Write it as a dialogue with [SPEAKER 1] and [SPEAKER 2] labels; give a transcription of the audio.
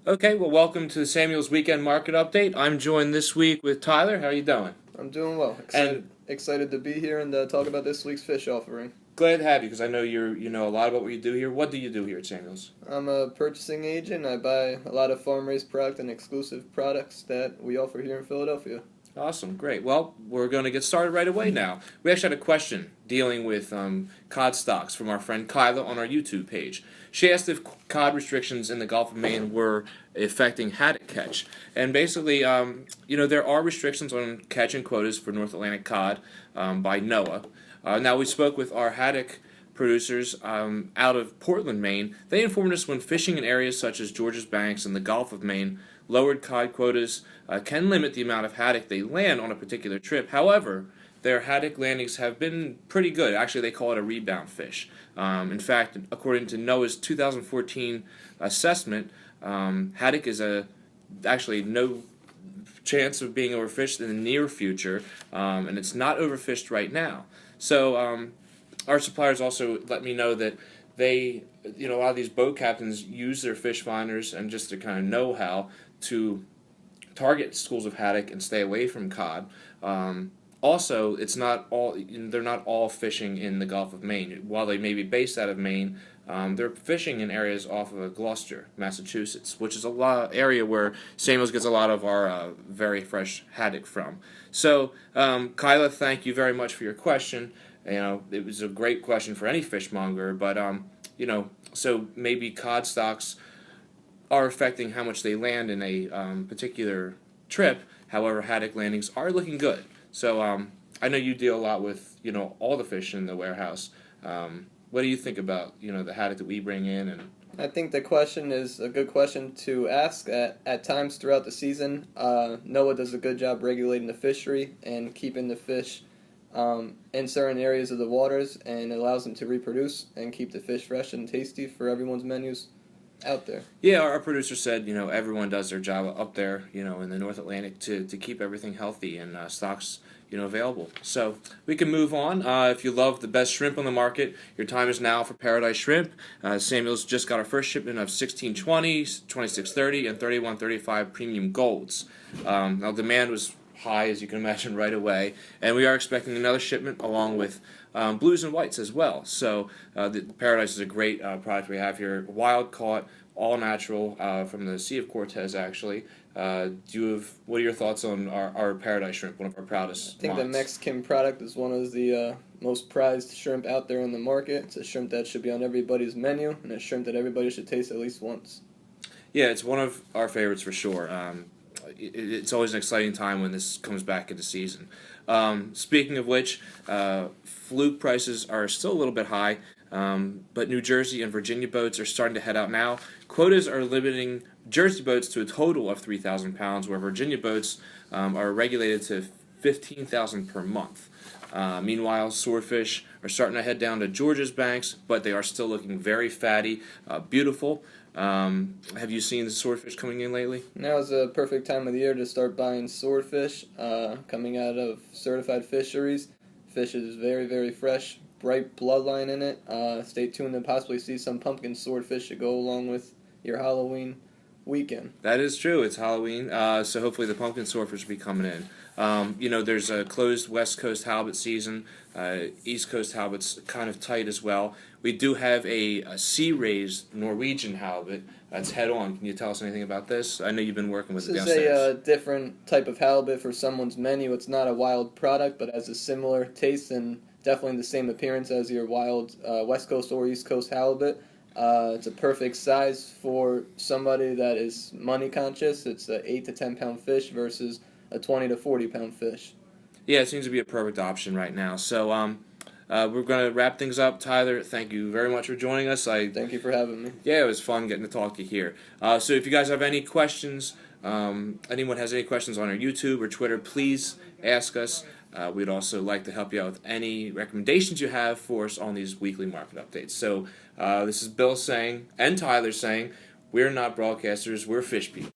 [SPEAKER 1] Okay, well, welcome to Samuel's Weekend Market Update. I'm joined this week with Tyler. How are you doing?
[SPEAKER 2] I'm doing well. Excited to be here and talk about this week's fish offering.
[SPEAKER 1] Glad to have you because I know you know a lot about what you do here. What do you do here at Samuel's?
[SPEAKER 2] I'm a purchasing agent. I buy a lot of farm-raised product and exclusive products that we offer here in Philadelphia.
[SPEAKER 1] Awesome, great. Well, we're going to get started right away now. We actually had a question dealing with cod stocks from our friend Kyla on our YouTube page. She asked if cod restrictions in the Gulf of Maine were affecting haddock catch. And basically, there are restrictions on catch and quotas for North Atlantic cod by NOAA. Now, we spoke with our haddock producers out of Portland, Maine. They informed us when fishing in areas such as Georges Banks and the Gulf of Maine, lowered cod quotas can limit the amount of haddock they land on a particular trip. However, their haddock landings have been pretty good. Actually, they call it a rebound fish. In fact, according to NOAA's 2014 assessment, haddock is actually no chance of being overfished in the near future, and it's not overfished right now. So our suppliers also let me know that they, a lot of these boat captains use their fish finders and just their kind of know-how to target schools of haddock and stay away from cod. Also, they're not all fishing in the Gulf of Maine. While they may be based out of Maine, they're fishing in areas off of Gloucester, Massachusetts, which is a area where Samuels gets a lot of our very fresh haddock from. So, Kyla, thank you very much for your question. It was a great question for any fishmonger, but so maybe cod stocks are affecting how much they land in a particular trip. However, haddock landings are looking good. So I know you deal a lot with all the fish in the warehouse. What do you think about the haddock that we bring in? And
[SPEAKER 2] I think the question is a good question to ask at times throughout the season. NOAA does a good job regulating the fishery and keeping the fish in certain areas of the waters, and it allows them to reproduce and keep the fish fresh and tasty for everyone's menus out there.
[SPEAKER 1] Yeah, our producer said everyone does their job up there in the North Atlantic to keep everything healthy and stocks available. So we can move on. If you love the best shrimp on the market, your time is now for Paradise Shrimp. Samuel's just got our first shipment of 1620, 2630, and 3135 premium golds. Now demand was high, as you can imagine, right away, and we are expecting another shipment along with blues and whites as well. So the Paradise is a great product we have here, wild caught, all natural from the Sea of Cortez. Actually, what are your thoughts on our Paradise shrimp, one of our proudest?
[SPEAKER 2] I think
[SPEAKER 1] lines?
[SPEAKER 2] the Mexican product is one of the most prized shrimp out there in the market. It's a shrimp that should be on everybody's menu, and a shrimp that everybody should taste at least once.
[SPEAKER 1] Yeah, it's one of our favorites for sure. It's always an exciting time when this comes back into season. Speaking of which, fluke prices are still a little bit high, but New Jersey and Virginia boats are starting to head out now. Quotas are limiting Jersey boats to a total of 3,000 pounds, where Virginia boats are regulated to 15,000 per month. Meanwhile, swordfish are starting to head down to Georges Banks, but they are still looking very fatty, beautiful. Have you seen the swordfish coming in lately?
[SPEAKER 2] Now is a perfect time of the year to start buying swordfish coming out of certified fisheries. Fish is very, very fresh, bright bloodline in it. Stay tuned to possibly see some pumpkin swordfish to go along with your Halloween weekend.
[SPEAKER 1] That is true. It's Halloween, so hopefully the pumpkin swordfish will be coming in. There's a closed West Coast halibut season. East Coast halibut's kind of tight as well. We do have a sea-raised Norwegian halibut that's head-on. Can you tell us anything about this? I know you've been working with it downstairs.
[SPEAKER 2] This is a different type of halibut for someone's menu. It's not a wild product, but has a similar taste and definitely the same appearance as your wild West Coast or East Coast halibut. It's a perfect size for somebody that is money conscious. It's an 8 to 10 pound fish versus a 20 to 40 pound fish.
[SPEAKER 1] Yeah, it seems to be a perfect option right now. So we're going to wrap things up. Tyler, thank you very much for joining us.
[SPEAKER 2] Thank you for having me.
[SPEAKER 1] Yeah, it was fun getting to talk to you here. So if you guys have any questions, anyone has any questions on our YouTube or Twitter, please ask us. We'd also like to help you out with any recommendations you have for us on these weekly market updates. So this is Bill saying, and Tyler saying, we're not broadcasters, we're fish people.